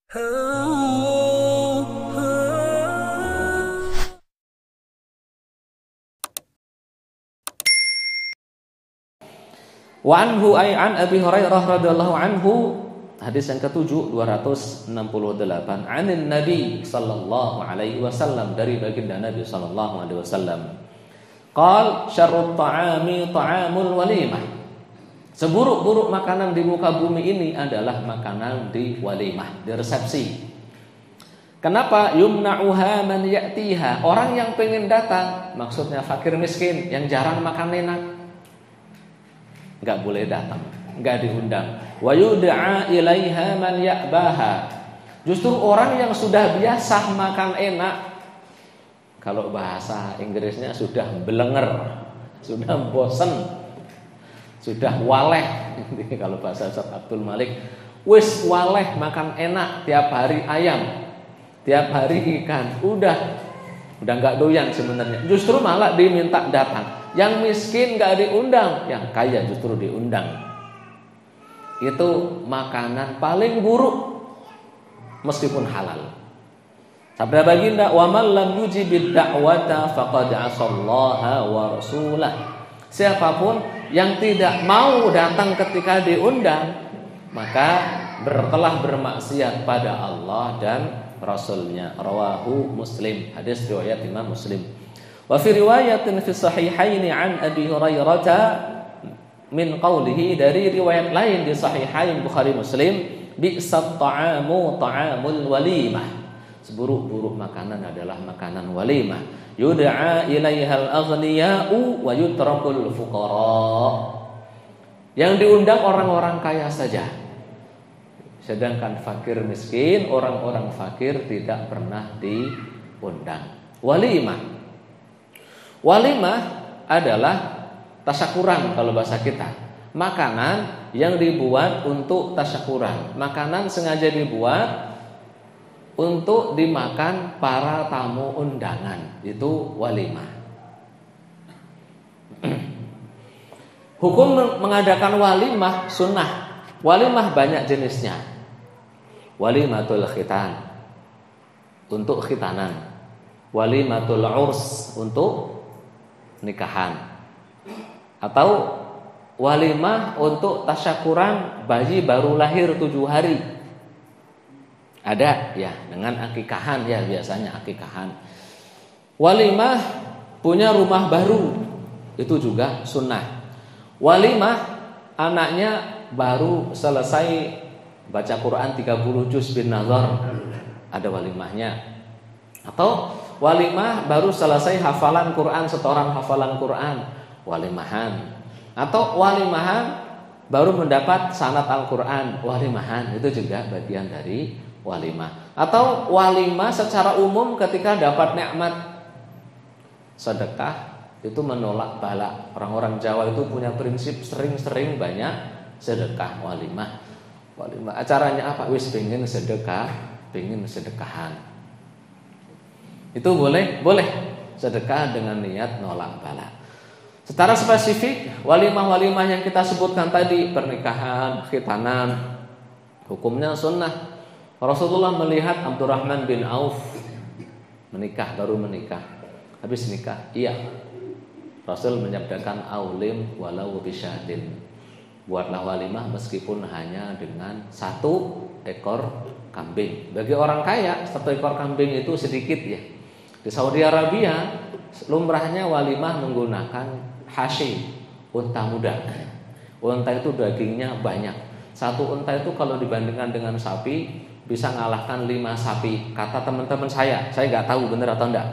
Wa anhu ay an Abi Hurairah radhiyallahu anhu, hadis yang ke-7 268, anin Nabi sallallahu alaihi wasallam, dari baginda Nabi sallallahu alaihi wasallam. Qal syarrut ta'ami ta'amul walimah. Seburuk-buruk makanan di muka bumi ini adalah makanan di walimah, di resepsi. Kenapa? Yumna'uha man ya'tiha. Orang yang pengen datang, maksudnya fakir miskin yang jarang makan enak, enggak boleh datang, enggak diundang. Wa yud'a ilaiha man ya'baha. Justru orang yang sudah biasa makan enak, kalau bahasa Inggrisnya sudah belenger, sudah bosen, sudah waleh. Kalau bahasa Ustaz Abdul Malik, wis waleh makan enak, tiap hari ayam, tiap hari ikan, udah enggak doyan sebenarnya. Justru malah diminta datang. Yang miskin gak diundang, yang kaya justru diundang. Itu makanan paling buruk meskipun halal. Sabda baginda, wa man lam yujibid da'wata faqad 'asallaha wa rasulah. Siapapun yang tidak mau datang ketika diundang, maka telah bermaksiat pada Allah dan Rasulnya. Rawahu Muslim, hadis riwayat Imam Muslim. Wa fi riwayatin fi sahihaini an Abi Hurairah min qawlihi, dari riwayat lain di sahihain Bukhari Muslim, bi'sat ta'amu ta'amul walimah. Seburuk-buruk makanan adalah makanan walimah. Yud'a ilaihal aghniya'u wa yutrakul fuqara. Yang diundang orang-orang kaya saja, sedangkan fakir miskin, orang-orang fakir tidak pernah diundang. Walimah adalah tasyakuran kalau bahasa kita. Makanan yang dibuat untuk tasyakuran. Makanan sengaja dibuat untuk dimakan para tamu undangan. Itu walimah. Hukum mengadakan walimah sunnah. Walimah banyak jenisnya. Walimatul khitan, untuk khitanan. Walimatul urs, untuk nikahan. Atau walimah untuk tasyakuran bayi baru lahir 7 hari. Ada ya, dengan akikahan ya, biasanya akikahan. Walimah punya rumah baru, itu juga sunnah. Walimah anaknya baru selesai baca Quran 30 juz bin nazar, ada walimahnya. Atau walimah baru selesai hafalan Quran, setoran hafalan Quran, walimahan. Atau walimahan baru mendapat sanad Al-Quran, walimahan. Itu juga bagian dari walimah. Atau walimah secara umum ketika dapat nikmat sedekah, itu menolak bala. Orang-orang Jawa itu punya prinsip sering-sering banyak sedekah. Walimah acaranya apa? Wis pengen sedekah, pengen sedekahan. Itu boleh sedekah dengan niat nolak bala. Secara spesifik, walimah-walimah yang kita sebutkan tadi, pernikahan, khitanan, hukumnya sunnah. Rasulullah melihat Abdurrahman bin Auf baru menikah. Habis nikah, iya, Rasul menyabdakan aulim walau bisyadin. Buatlah walimah meskipun hanya dengan 1 ekor kambing. Bagi orang kaya 1 ekor kambing itu sedikit ya. Di Saudi Arabia lumrahnya walimah menggunakan hashi, unta muda. Unta itu dagingnya banyak. 1 unta itu kalau dibandingkan dengan sapi bisa ngalahkan 5 sapi. Kata teman-teman saya nggak tahu benar atau enggak.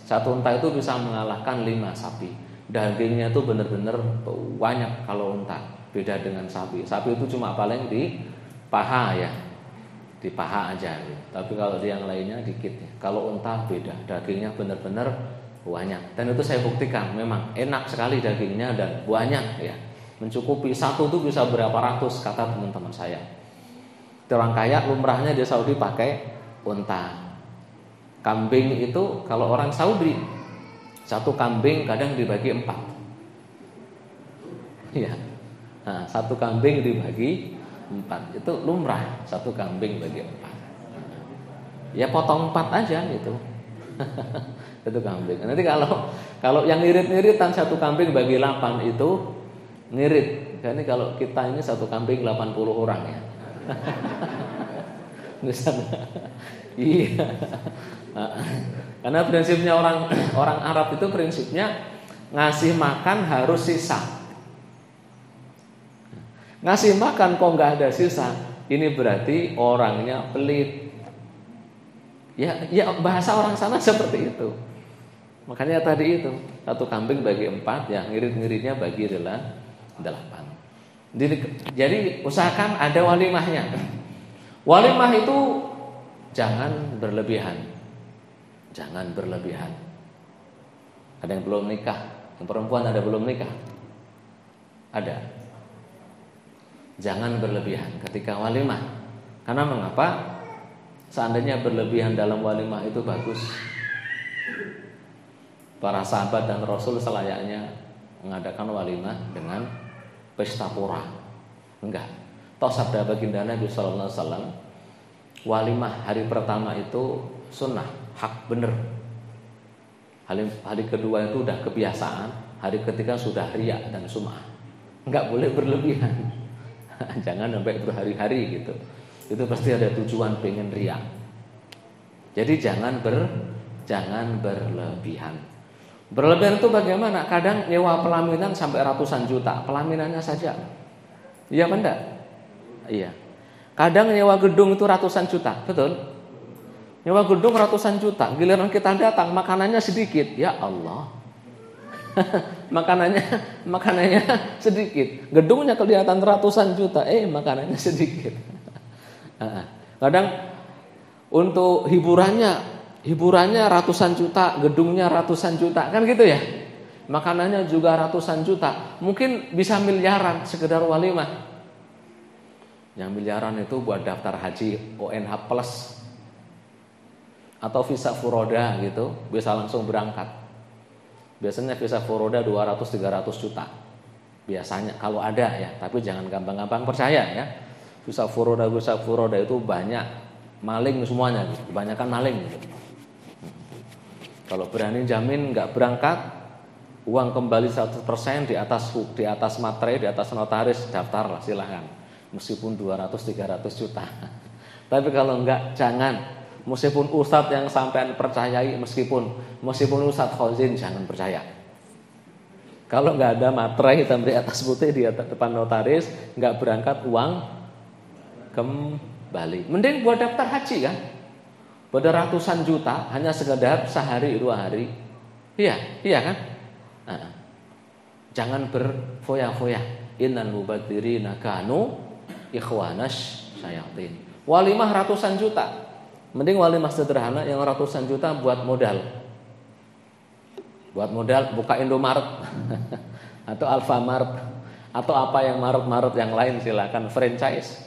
1 unta itu bisa mengalahkan 5 sapi. Dagingnya itu benar-benar banyak kalau unta. Beda dengan sapi. Sapi itu cuma paling di paha ya, di paha aja. Tapi kalau di yang lainnya dikit ya. Kalau unta beda, dagingnya benar-benar banyak. Dan itu saya buktikan, memang enak sekali dagingnya dan banyak ya. Mencukupi 1 itu bisa berapa ratus, kata teman-teman saya. Orang kaya lumrahnya di Saudi pakai unta. Kambing itu kalau orang Saudi 1 kambing kadang dibagi 4. Ya. Nah, 1 kambing dibagi 4 itu lumrah, 1 kambing bagi 4. Ya potong 4 aja gitu. Itu kambing. Nanti kalau yang ngirit-ngiritan satu kambing bagi 8 itu ngirit. Ini kalau kita ini satu kambing 80 orang ya. Misalnya. Iya. Karena prinsipnya orang Arab itu prinsipnya ngasih makan harus sisa. Ngasih makan kok nggak ada sisa, ini berarti orangnya pelit. Ya bahasa orang sana seperti itu. Makanya tadi itu satu kambing bagi 4, ya ngirit-ngiritnya bagi 8. Jadi usahakan ada walimahnya. Walimah itu jangan berlebihan. Jangan berlebihan. Ada yang belum nikah, yang perempuan ada belum nikah? Ada. Jangan berlebihan ketika walimah. Karena mengapa? Seandainya berlebihan dalam walimah itu bagus. Para sahabat dan Rasul selayaknya mengadakan walimah dengan pesta pora. Enggak. Toh sabda baginda Nabi sallallahu alaihi wasallam, walimah hari pertama itu sunnah, hak bener. Hari kedua itu udah kebiasaan, hari ketiga sudah riya dan sum'ah. Enggak boleh berlebihan. Jangan sampai berhari-hari gitu. Itu pasti ada tujuan pengen riya. Jadi jangan berlebihan. Berlebihan itu bagaimana? Kadang nyewa pelaminan sampai ratusan juta, pelaminannya saja. Iya apa enggak? Iya. Kadang nyewa gedung itu ratusan juta, betul? Nyewa gedung ratusan juta, giliran kita datang makanannya sedikit. Ya Allah. makanannya sedikit. Gedungnya kelihatan ratusan juta, makanannya sedikit. Kadang untuk hiburannya ratusan juta, gedungnya ratusan juta, kan gitu ya. Makanannya juga ratusan juta, mungkin bisa miliaran sekedar walimah. Yang miliaran itu buat daftar haji ONH plus atau visa furoda gitu, bisa langsung berangkat. Biasanya visa furoda 200-300 juta. Biasanya kalau ada ya, tapi jangan gampang-gampang percaya ya. Visa furoda itu banyak maling semuanya, kebanyakan maling gitu. Kalau berani jamin nggak berangkat, uang kembali 100% di atas materai, di atas notaris, daftarlah silahkan. Meskipun 200-300 juta. Tapi kalau enggak, jangan. Meskipun ustadz yang sampean percayai, meskipun ustadz khozin, jangan percaya. Kalau enggak ada materai hitam di atas putih di depan notaris, enggak berangkat, uang kembali. Mending buat daftar haji kan. Pada ratusan juta hanya sekedar sehari 2 hari. Iya kan? Jangan berfoya-foya. Innal mubadzirina kanu ikhwanas syayatin. Walimah ratusan juta. Mending walimah sederhana yang ratusan juta buat modal. Buat modal buka Indomaret atau Alfamart atau apa yang Maret yang lain, silakan franchise.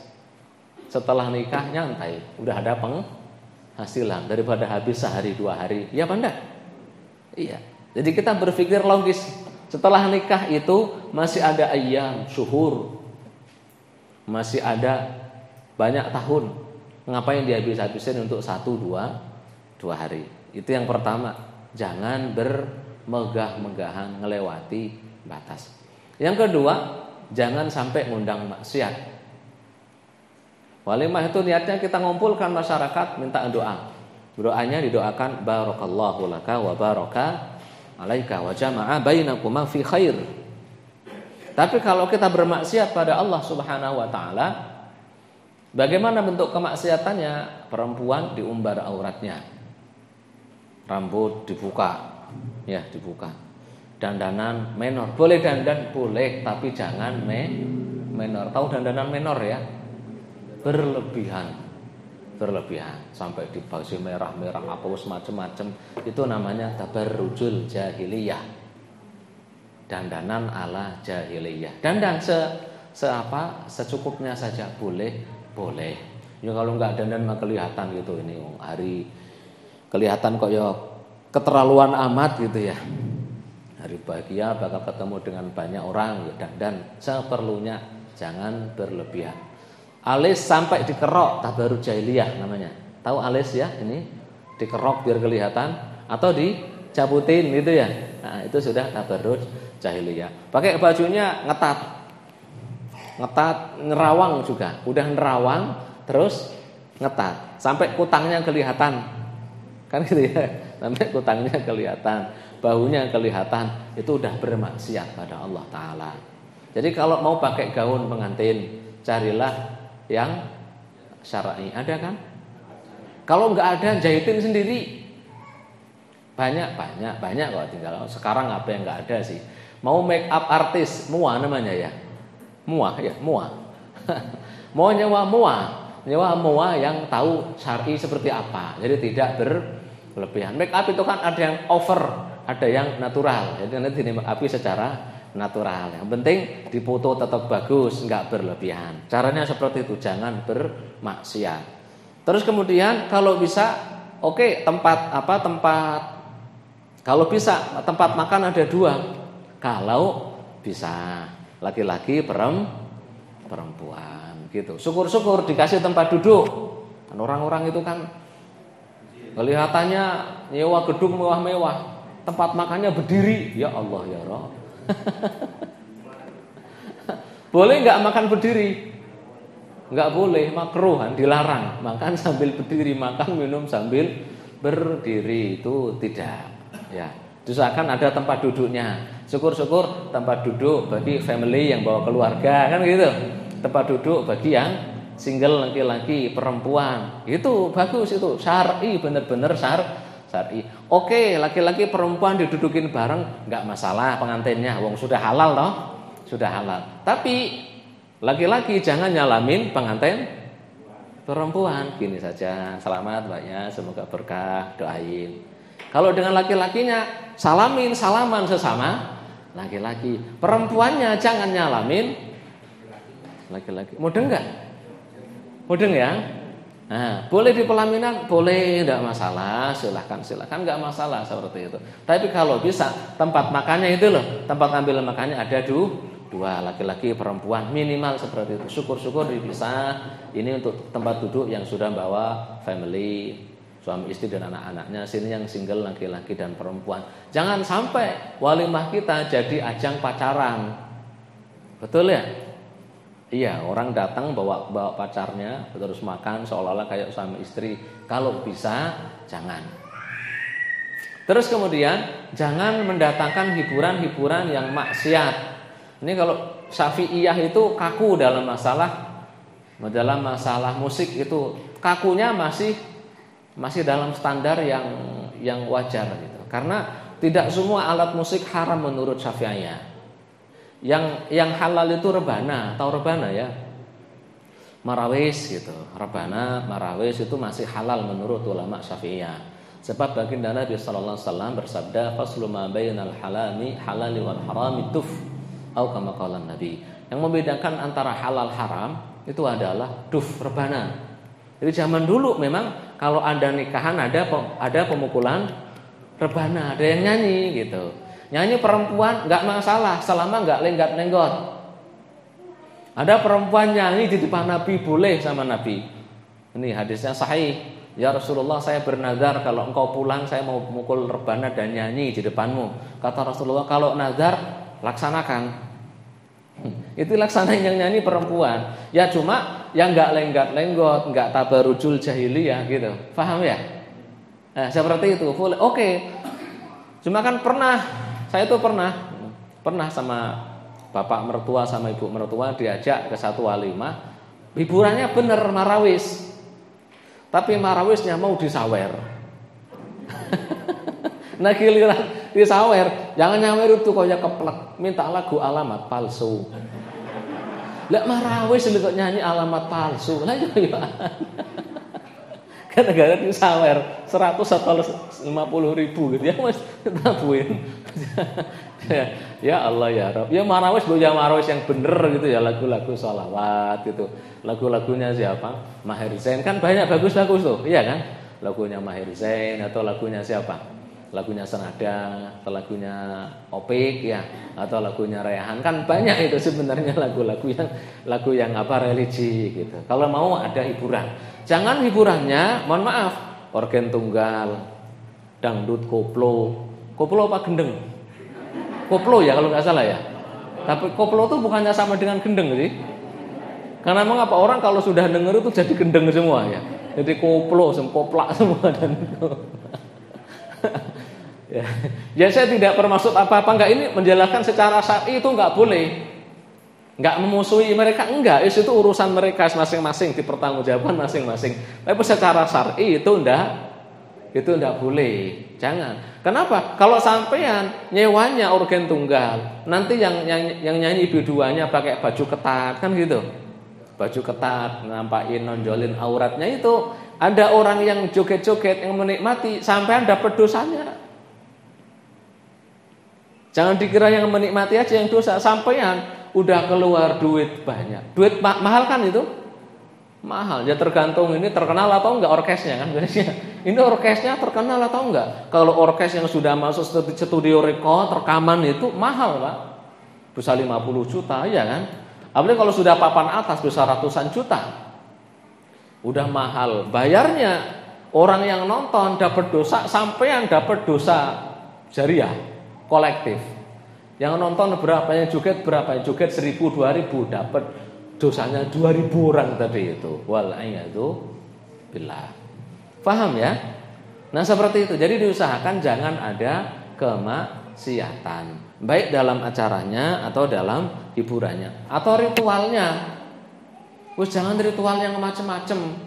Setelah nikah nyantai, udah ada penghasilan daripada habis sehari 2 hari. Iya apa enggak? Iya. Jadi kita berpikir logis. Setelah nikah itu masih ada ayyam, syuhur. Masih ada banyak tahun. Ngapain dihabis-habisin untuk 1-2 hari? Itu yang pertama. Jangan bermegah-megahan ngelewati batas. Yang kedua, jangan sampai ngundang maksiat. Walimah itu niatnya kita ngumpulkan masyarakat, minta doa. Doanya didoakan barakallahu laka wa baraka alaika wa jama'a bainakuma fi khair. Tapi kalau kita bermaksiat pada Allah Subhanahu wa taala, bagaimana bentuk kemaksiatannya? Perempuan diumbar auratnya. Rambut dibuka. Ya, dibuka. Dandanan menor. Boleh dandan, boleh, tapi jangan menor. Tahu dandanan menor ya? Berlebihan sampai dibaju merah-merah apa macam-macam. Itu namanya tabarrujul jahiliyah. Dandanan ala jahiliyah. Dandan secukupnya saja, boleh. Ya kalau enggak dandan mah kelihatan gitu, ini hari kelihatan kok ya keterlaluan amat gitu ya. Hari bahagia bakal ketemu dengan banyak orang, ya dandan seperlunya, jangan berlebihan. Alis sampai dikerok, tabarruj jahiliyah namanya. Tahu alis ya, ini dikerok biar kelihatan atau dicabutin gitu ya. Nah, itu sudah tabarruj jahiliyah. Pakai bajunya ngetat, nerawang juga. Udah nerawang terus ngetat sampai kutangnya kelihatan. Kan gitu ya. Sampai kutangnya kelihatan, bahunya kelihatan, itu udah bermaksiat pada Allah taala. Jadi kalau mau pakai gaun pengantin, carilah yang syar'i. Ada kan? Kalau nggak ada, jahitin sendiri. Banyak kok tinggal. Sekarang apa yang nggak ada sih? Mau make up artis, mua namanya ya. Mua. Mau nyewa mua yang tahu syar'i seperti apa. Jadi tidak berlebihan. Make up itu kan ada yang over, ada yang natural. Jadi nanti di make up secara natural. Yang penting dipoto tetap bagus, nggak berlebihan. Caranya seperti itu, jangan bermaksiat. Terus kemudian kalau bisa, oke, tempat kalau bisa tempat makan ada 2. Kalau bisa laki-laki perempuan gitu. Syukur-syukur dikasih tempat duduk. Kan orang-orang itu kan kelihatannya nyewa gedung mewah-mewah, tempat makannya berdiri. Ya Allah ya Rabb. Boleh nggak makan berdiri? Nggak boleh, makruhan, dilarang. Makan sambil berdiri, makan minum sambil berdiri itu tidak. Ya, usahakan ada tempat duduknya. Syukur-syukur tempat duduk bagi family yang bawa keluarga kan gitu. Tempat duduk bagi yang single laki-laki, perempuan. Itu bagus itu, syar'i, bener-bener syar'i. Oke, laki-laki perempuan didudukin bareng nggak masalah pengantinnya, wong sudah halal toh, sudah halal. Tapi laki-laki jangan nyalamin pengantin perempuan. Gini saja, selamat mbaknya, semoga berkah, doain. Kalau dengan laki-lakinya salaman sesama laki-laki. Perempuannya jangan nyalamin laki-laki. Mudeng nggak? Mudeng ya? Nah, boleh di pelaminan, boleh, tidak masalah, silakan, nggak masalah seperti itu. Tapi kalau bisa tempat makannya itu loh, tempat ambil makannya ada 2 laki-laki, perempuan minimal seperti itu. Syukur-syukur dipisah. Ini untuk tempat duduk yang sudah bawa family, suami istri dan anak-anaknya. Sini yang single laki-laki dan perempuan. Jangan sampai walimah kita jadi ajang pacaran. Betul ya? Iya, orang datang bawa pacarnya terus makan seolah-olah kayak suami istri. Kalau bisa jangan. Terus kemudian jangan mendatangkan hiburan-hiburan yang maksiat. Ini kalau Syafi'iyah itu kaku dalam masalah musik itu, kakunya masih dalam standar yang wajar gitu. Karena tidak semua alat musik haram menurut Syafi'iyah. Yang halal itu rebana, tahu rebana ya? Marawis gitu. Rebana, marawis itu masih halal menurut ulama Syafi'iyah. Sebab baginda Nabi sallallahu alaihi wasallam bersabda, "Faslu ma bainal halali wal harami tuf." Atau kama qala Nabi. Yang membedakan antara halal haram itu adalah duf, rebana. Jadi zaman dulu memang kalau ada nikahan ada pemukulan rebana, ada yang nyanyi gitu. Nyanyi perempuan nggak masalah selama nggak lenggat-lenggot. Ada perempuan nyanyi di depan Nabi boleh sama Nabi. Ini hadisnya sahih. Ya Rasulullah, saya bernazar kalau engkau pulang saya mau mukul rebana dan nyanyi di depanmu. Kata Rasulullah, kalau nazar laksanakan. Itu laksanain yang nyanyi perempuan. Ya cuma yang nggak lenggat-lenggot, nggak tabarujul jahiliyah gitu. Paham ya? Nah, seperti itu. Boleh. Oke. Cuma kan saya tuh pernah sama bapak mertua sama ibu mertua diajak ke satu walimah. Hiburannya bener marawis. Tapi marawisnya mau disawer. Nah giliran disawer, jangan nyawer itu kayak keplek, minta lagu alamat palsu. Lah marawis kok nyanyi alamat palsu. Lah ya. Kan negara disawer 100 atau 50 ribu gitu ya mas, tabuin. Ya Allah ya Rabb. Ya marawis yang bener gitu ya, lagu-lagu sholawat gitu. Lagu-lagunya siapa? Maher Zain kan banyak bagus-bagus tuh, iya kan? Lagunya Maher Zain atau lagunya siapa? Lagunya Senada, atau lagunya Opik ya, atau lagunya Rehan, kan banyak itu sebenarnya lagu yang religi gitu. Kalau mau ada hiburan, Jangan hiburannya, mohon maaf, organ tunggal, dangdut, koplo. Koplo apa gendeng? Koplo ya kalau nggak salah ya. Tapi koplo itu bukannya sama dengan gendeng sih. Karena memang apa, orang kalau sudah denger itu jadi gendeng semua ya. Jadi koplo, koplak semua dan itu. Ya saya tidak bermaksud apa-apa, enggak, ini menjelaskan secara syar'i itu enggak boleh. Enggak memusuhi mereka, enggak, itu urusan mereka masing-masing, dipertanggungjawabkan masing-masing. Tapi secara syar'i itu enggak boleh. Jangan. Kenapa? Kalau sampean nyewanya organ tunggal, nanti yang nyanyi biduannya pakai baju ketat kan gitu. Baju ketat, nampakin, nonjolin auratnya, itu ada orang yang joget-joget yang menikmati, sampean dapat dosanya. Jangan dikira yang menikmati aja yang dosa, sampean udah keluar duit banyak. Duit mahal kan itu? Mahal. Ya tergantung ini terkenal atau enggak orkesnya kan biasanya. Ini orkesnya terkenal atau enggak? Kalau orkes yang sudah masuk studio record, rekaman itu mahal, Pak. Bisa 50 juta ya kan? Apalagi kalau sudah papan atas bisa ratusan juta. Udah mahal. Bayarnya orang yang nonton dapat dosa, sampean dapat dosa jariah kolektif. Yang nonton berapa, yang joget berapa, yang joget 1000, 2000 dapat dosanya 2000 orang tadi itu. Wal'iyadu billah. Paham ya? Nah seperti itu. Jadi diusahakan jangan ada kemaksiatan, baik dalam acaranya atau dalam hiburannya atau ritualnya. Jangan ritual yang macam-macam.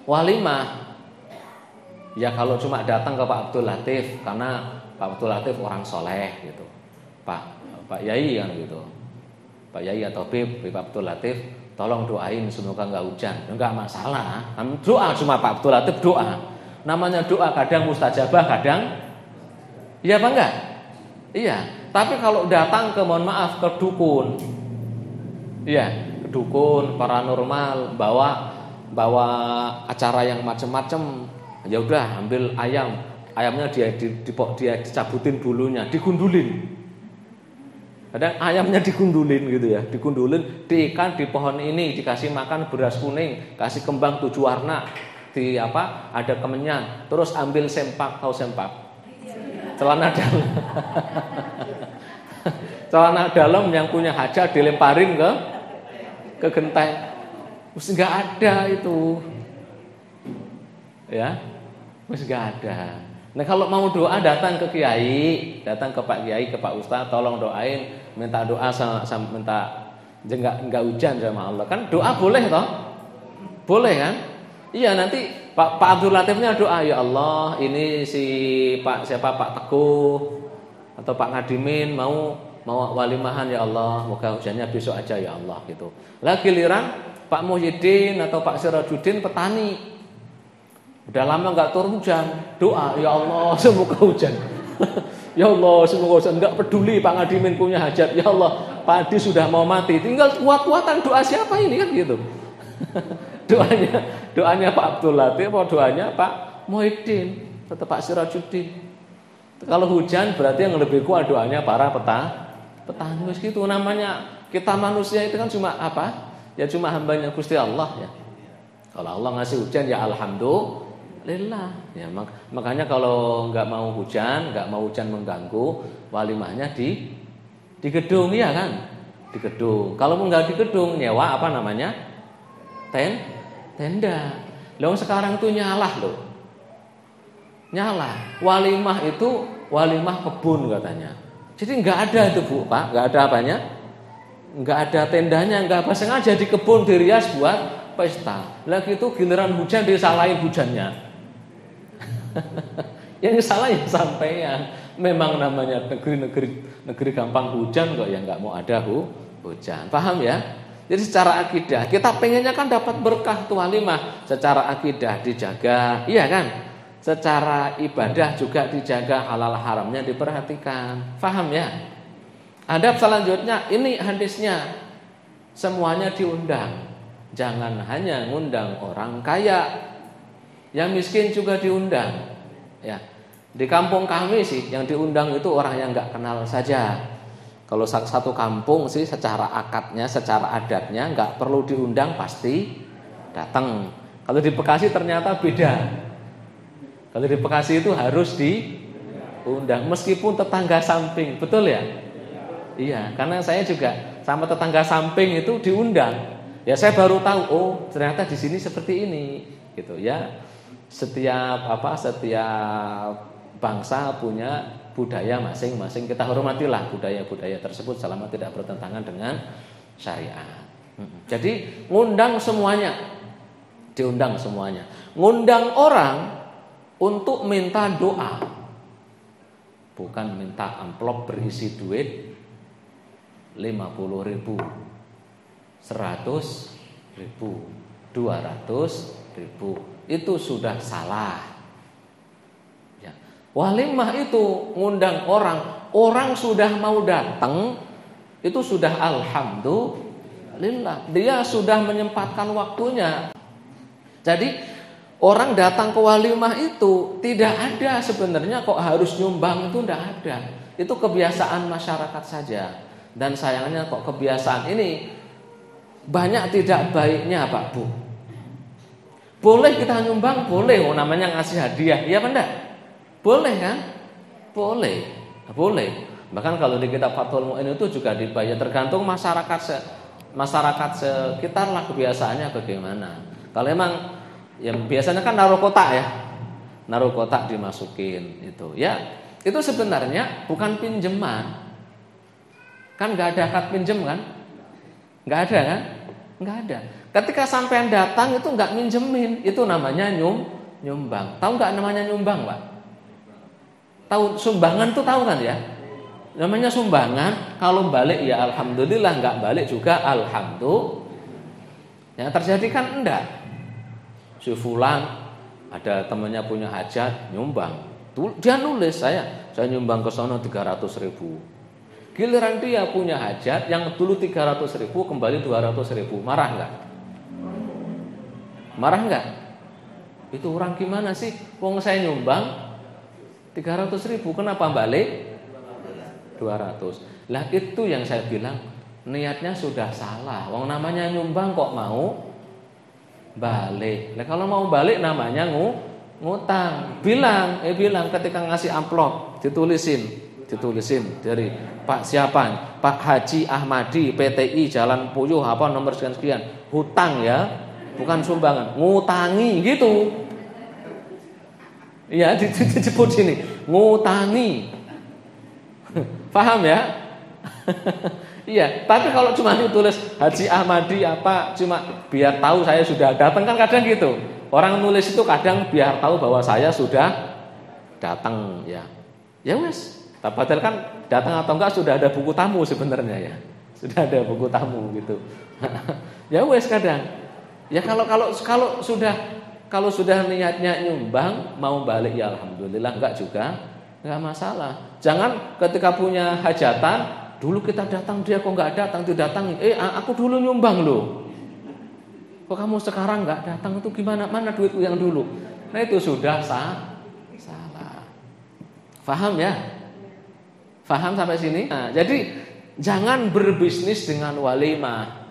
Walimah, ya kalau cuma datang ke Pak Abdul Latif karena Pak Abdul Latif orang soleh gitu, Pak Yai kan gitu, Pak Yai atau Bib Abdul Latif, tolong doain semoga nggak hujan. Enggak masalah. Doa cuma Pak Abdul Latif doa. Namanya doa kadang mustajabah, kadang iya apa enggak? Iya. Tapi kalau datang ke, mohon maaf, ke dukun, iya, ke dukun paranormal, bawa acara yang macam-macam, ya udah ambil ayamnya dia dicabutin bulunya, digundulin. Kadang ayamnya digundulin gitu ya, digundulin, diikat di pohon ini, dikasih makan beras kuning, kasih kembang 7 warna, ada kemenyan, terus ambil sempak, tahu sempak? Celana dalam. Celana dalam yang punya hajat dilemparin ke genteng. Terus enggak ada itu. Ya. Terus enggak ada. Nah, kalau mau doa datang ke kiai, datang ke Pak Kiai, ke Pak Ustaz, tolong doain, minta doa sama minta enggak hujan sama Allah. Kan doa boleh toh? Boleh kan? Iya, nanti Pak Abdul Latifnya doa, ya Allah, ini si Pak Teguh atau Pak Ngadimin mau walimahan ya Allah, moga hujannya besok aja ya Allah gitu. Lah giliran Pak Muhyiddin atau Pak Sirajuddin petani, udah lama enggak turun hujan, doa ya Allah semoga hujan. Ya Allah semoga hujan. Enggak peduli Pak Ngadimin punya hajat, ya Allah padi sudah mau mati, tinggal kuat-kuatan doa siapa ini kan gitu. Doanya Pak Abdul Latif atau doanya Pak Muhyiddin atau Pak Sirajuddin. Kalau hujan berarti yang lebih kuat doanya para petani. Gitu namanya, kita manusia itu kan cuma apa? Ya cuma hambanya Gusti Allah ya. Kalau Allah ngasih hujan ya alhamdulillah. Ya makanya kalau nggak mau hujan mengganggu, walimahnya di gedung ya kan? Di gedung. Kalau nggak di gedung, nyewa apa namanya? Tenda. Loh sekarang tuh nyalah loh. Nyalah. Walimah itu walimah kebun katanya. Jadi enggak ada itu Bu, Pak, enggak ada apanya? Enggak ada tendanya, enggak apa, sengaja di kebun dirias buat pesta. Lagi itu giliran hujan disalahin hujannya. Yang disalahin sampean. Memang namanya negeri gampang hujan kok, ya enggak mau ada hujan. Paham ya? Jadi secara akidah kita pengennya kan dapat berkah tuh walimah. Secara akidah dijaga, iya kan? Secara ibadah juga dijaga, halal haramnya diperhatikan. Paham ya? Adab selanjutnya ini hadisnya, semuanya diundang. Jangan hanya ngundang orang kaya, yang miskin juga diundang. Ya, di kampung kami sih yang diundang itu orang yang nggak kenal saja. Kalau satu kampung sih secara akadnya, secara adatnya nggak perlu diundang pasti datang. Kalau di Bekasi ternyata beda. Kalau di Bekasi itu harus diundang meskipun tetangga samping, betul ya? Iya, karena saya juga sama tetangga samping itu diundang. Ya saya baru tahu, oh ternyata di sini seperti ini, gitu ya. Setiap bangsa punya budaya masing-masing. Kita hormatilah budaya-budaya tersebut selama tidak bertentangan dengan syariat. Jadi ngundang semuanya, diundang semuanya. Ngundang orang untuk minta doa, bukan minta amplop berisi duit 50.000, 100.000, 200.000. Itu sudah salah ya. Walimah itu ngundang orang sudah mau datang, itu sudah alhamdulillah, dia sudah menyempatkan waktunya. Jadi orang datang ke walimah itu tidak ada sebenarnya kok harus nyumbang, itu tidak ada. Itu kebiasaan masyarakat saja. Dan sayangnya kok kebiasaan ini banyak tidak baiknya Pak Bu. Boleh kita nyumbang, boleh, namanya ngasih hadiah, iya apa enggak? Boleh kan? Boleh. Bahkan kalau di kitab Fathul Mu'in itu juga dibayar, tergantung masyarakat sekitar lah kebiasaannya bagaimana. Kalau emang yang biasanya kan naruh kotak ya, naruh kotak dimasukin itu, ya itu sebenarnya bukan pinjaman. Kan nggak ada akad pinjem kan? Nggak ada kan? Nggak ada. Ketika sampean datang itu nggak minjemin, itu namanya nyumbang. Tahu nggak namanya nyumbang, Pak? Tahu sumbangan tuh tahu kan ya? Namanya sumbangan. Kalau balik ya alhamdulillah, nggak balik juga alhamdulillah. Yang terjadi kan enggak. Si fulan ada temannya punya hajat, nyumbang. Dia nulis saya nyumbang ke sono 300.000. Giliran dia punya hajat yang dulu 300.000 kembali 200.000, marah enggak? Marah enggak? Itu orang gimana sih? Wong saya nyumbang 300.000, kenapa balik 200? Lah itu yang saya bilang niatnya sudah salah. Wong namanya nyumbang kok mau balik. Nah kalau mau balik namanya ngutang. Bilang ketika ngasih amplop ditulisin dari Pak siapa? Pak Haji Ahmadi PTI Jalan Puyuh apa nomor sekian, hutang ya, bukan sumbangan, ngutangi gitu. Iya disebut sini ngutangi. Paham ya? Iya, tapi kalau cuma ditulis Haji Ahmadi apa cuma biar tahu saya sudah datang kan kadang gitu. Orang nulis itu kadang biar tahu bahwa saya sudah datang ya. Ya wes. Padahal kan datang atau enggak sudah ada buku tamu sebenarnya ya. Sudah ada buku tamu gitu. Ya wes kadang. Ya kalau sudah niatnya nyumbang mau balik ya alhamdulillah, enggak juga enggak masalah. Jangan ketika punya hajatan dulu kita datang dia kok enggak datang, didatangi. Aku dulu nyumbang loh. Kok kamu sekarang enggak datang, itu gimana? Mana duitku yang dulu? Nah itu sudah salah. Paham ya? Paham sampai sini? Nah, jadi jangan berbisnis dengan walimah.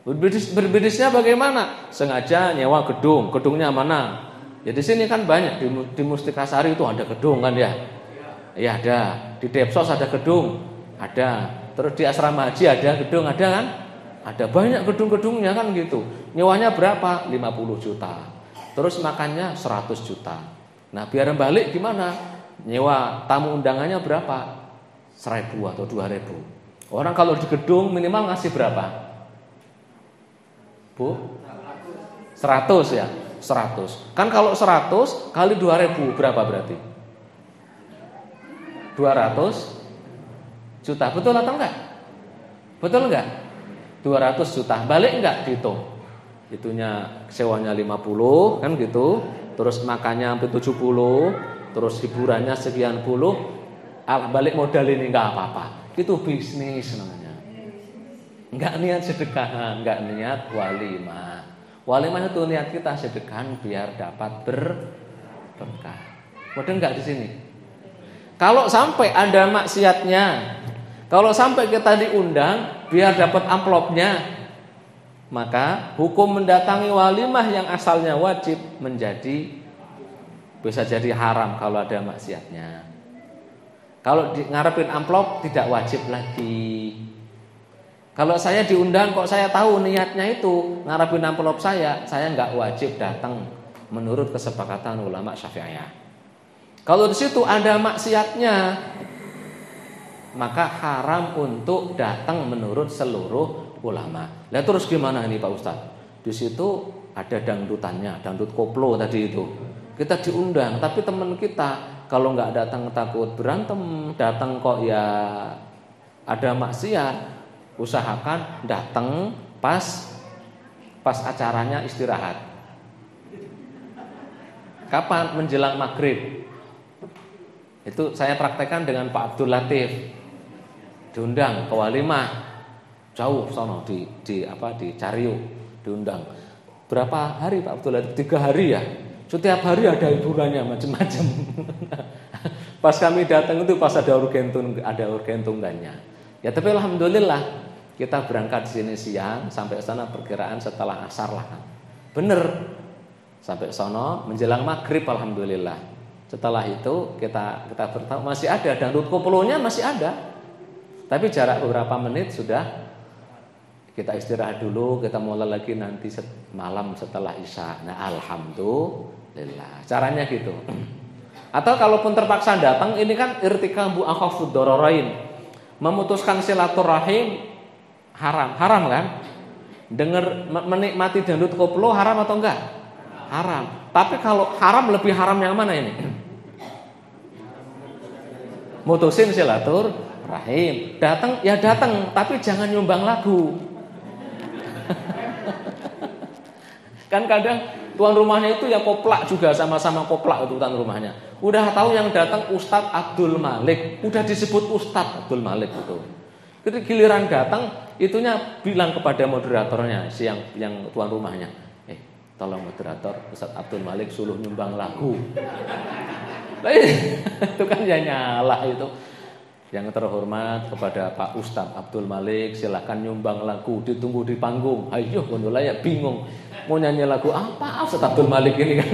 Berbisnisnya bagaimana? Sengaja nyewa gedungnya mana? Ya di sini kan banyak di Mustikasari itu ada gedung kan ya? Ya ada. Di Depsos ada gedung, ada. Terus di Asrama Haji ada gedung, ada kan? Ada banyak gedung-gedungnya kan gitu. Nyewanya berapa? 50 juta. Terus makannya 100 juta. Nah, biar balik gimana? Nyewa tamu undangannya berapa? 1.000 atau 2.000. Orang kalau di gedung minimal ngasih berapa? Bu? 100 ya? 100. Kan kalau 100 kali 2.000 berapa berarti? 200 juta. Betul atau enggak? Betul enggak? 200 juta. Balik enggak dihitung? Itunya sewanya 50 kan gitu. Terus makannya sampai 70. Terus hiburannya sekian puluh, balik modal ini enggak apa-apa. Itu bisnis namanya. Enggak niat sedekah, enggak niat walimah. Walimah itu niat kita sedekah biar dapat berkah. Model enggak di sini? Kalau sampai ada maksiatnya, kalau sampai kita diundang biar dapat amplopnya, maka hukum mendatangi walimah yang asalnya wajib bisa jadi haram kalau ada maksiatnya. Kalau ngarepin amplop tidak wajib lagi. Kalau saya diundang kok saya tahu niatnya itu ngarepin amplop saya nggak wajib datang menurut kesepakatan ulama Syafi'iyah. Kalau di situ ada maksiatnya, maka haram untuk datang menurut seluruh ulama. Lah terus gimana ini Pak Ustadz? Di situ ada dangdutannya, dangdut koplo tadi itu. Kita diundang, tapi teman kita kalau nggak datang takut berantem, datang kok ya ada maksiat, usahakan datang pas acaranya istirahat. Kapan? Menjelang maghrib. Itu saya praktekkan dengan Pak Abdul Latif. Diundang ke walimah jauh sono di Cariu, diundang. Berapa hari Pak Abdul Latif? 3 hari ya. Setiap hari ada hiburannya macam-macam. Pas kami datang itu pas ada urgentungannya. Ya tapi alhamdulillah kita berangkat sini siang sampai sana perkiraan setelah asar lah kan. Bener. Sampai sono menjelang maghrib alhamdulillah. Setelah itu kita bertahu masih ada dangdut koplonya masih ada. Tapi jarak beberapa menit sudah kita istirahat dulu, kita mulai lagi nanti malam setelah Isya. Nah, alhamdulillah. Caranya gitu. Atau kalaupun terpaksa datang, ini kan irtikabu akhafud dararain. Memutuskan silaturahim haram kan? Menikmati dangdut koplo haram atau enggak? Haram. Tapi kalau haram lebih haram yang mana ini? Mutusin silaturahim. Datang ya datang, tapi jangan nyumbang lagu. Kan kadang tuan rumahnya itu ya koplak juga, sama-sama koplak itu tuan rumahnya. Udah tahu yang datang Ustadz Abdul Malik, udah disebut Ustadz Abdul Malik itu. Jadi giliran datang itunya bilang kepada moderatornya yang tuan rumahnya, tolong moderator Ustadz Abdul Malik suruh nyumbang lagu. Itu kan ya nyalah itu. Yang terhormat kepada Pak Ustadz Abdul Malik, silakan nyumbang lagu, ditunggu di panggung. Ayo, gondola ya bingung mau nyanyi lagu apa Ustadz Abdul Malik ini kan.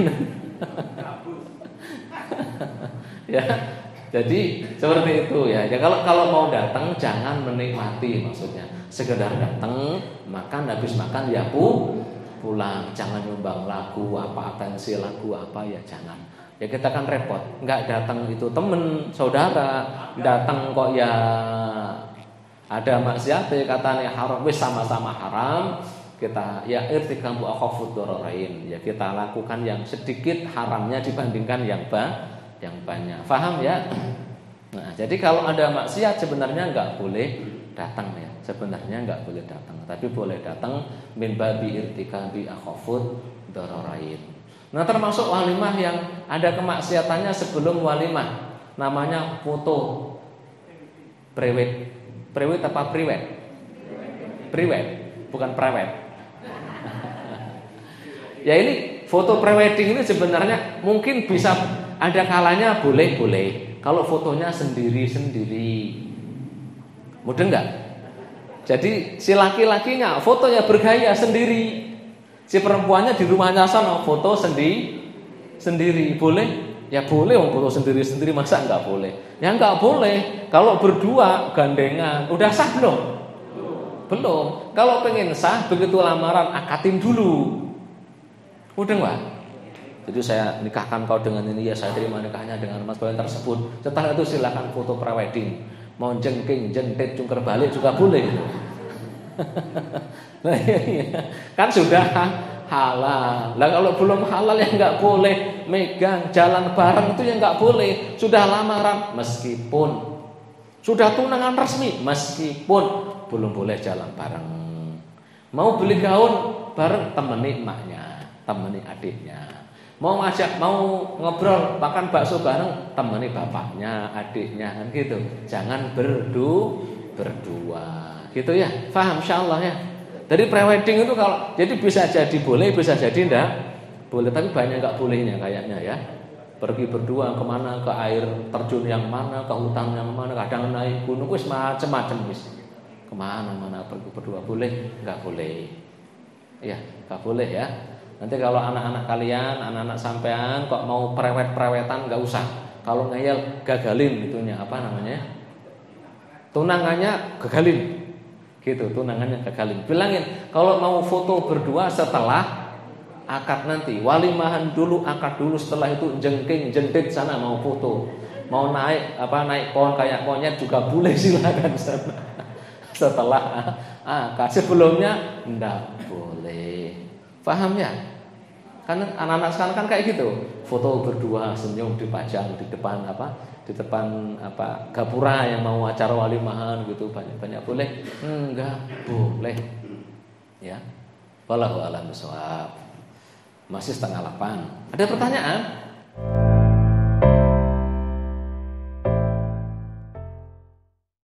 Ya, jadi seperti itu ya. Ya kalau mau datang jangan menikmati, maksudnya sekedar datang, makan, habis makan ya pulang. Jangan nyumbang lagu apa, atensi lagu apa ya jangan. Ya kita kan repot, nggak datang itu temen, saudara, datang kok ya ada maksiat katanya haram, wis sama-sama haram. Kita ya irtikabu akhafud dararain, ya kita lakukan yang sedikit haramnya dibandingkan yang banyak. Paham ya? Nah, jadi kalau ada maksiat sebenarnya nggak boleh datang ya. Sebenarnya nggak boleh datang, tapi boleh datang min babi irtikabi akhafud dararain. Nah termasuk walimah yang ada kemaksiatannya sebelum walimah, namanya foto prewed. Prewed apa priwet? Priwet, bukan prewed. Ya ini foto prewedding ini sebenarnya mungkin bisa ada kalanya boleh. Kalau fotonya sendiri-sendiri, mudah enggak? Jadi si laki-lakinya fotonya bergaya sendiri. Si perempuannya di rumahnya sana foto sendiri boleh? Ya boleh, foto sendiri masa enggak boleh? Ya enggak boleh. Kalau berdua gandengan, udah sah belum? Belum. Kalau pengen sah begitu lamaran akatin dulu. Udah enggak? Jadi saya nikahkan kau dengan ini, ya saya terima nikahnya dengan mas kawin tersebut. Setelah itu silakan foto prewedding. Mau jengking, jentit, cungker balik juga boleh. Nah, kan sudah halal. Lah kalau belum halal ya nggak boleh megang, jalan bareng itu ya nggak boleh. Sudah lamaran meskipun sudah tunangan resmi meskipun belum boleh jalan bareng. Mau beli gaun bareng temani emaknya, temani adiknya. Mau ngobrol makan bakso bareng temani bapaknya, adiknya kan gitu. Jangan berdua. Gitu ya. Paham insyaallah ya. Dari prewedding itu kalau jadi bisa jadi boleh, bisa jadi enggak boleh, tapi banyak enggak bolehnya kayaknya ya. Pergi berdua kemana, ke air terjun yang mana, ke hutan yang mana, kadang naik gunung, wis macam-macam wis. Kemana-mana pergi berdua boleh, enggak boleh. Ya, nggak boleh ya. Nanti kalau anak-anak kalian, anak-anak sampean kok mau prewet-prewetan nggak usah. Kalau ngeyel gagalin itunya apa namanya? Tunangannya gagalin. Gitu, tunangannya gagalin. Bilangin kalau mau foto berdua setelah akad nanti, walimahan dulu, akad dulu, setelah itu jengking jentit sana mau foto. Mau naik pohon kayak monyet juga boleh, silakan sana. Setelah akad, sebelumnya enggak boleh. Paham ya? Kan anak-anak sekarang kan kayak gitu. Foto berdua senyum dipajang di depan Di depan gapura yang mau acara walimahan gitu, banyak-banyak boleh? Enggak boleh. Ya. Wallahu a'lam bishawab. Masih 7:30. Ada pertanyaan?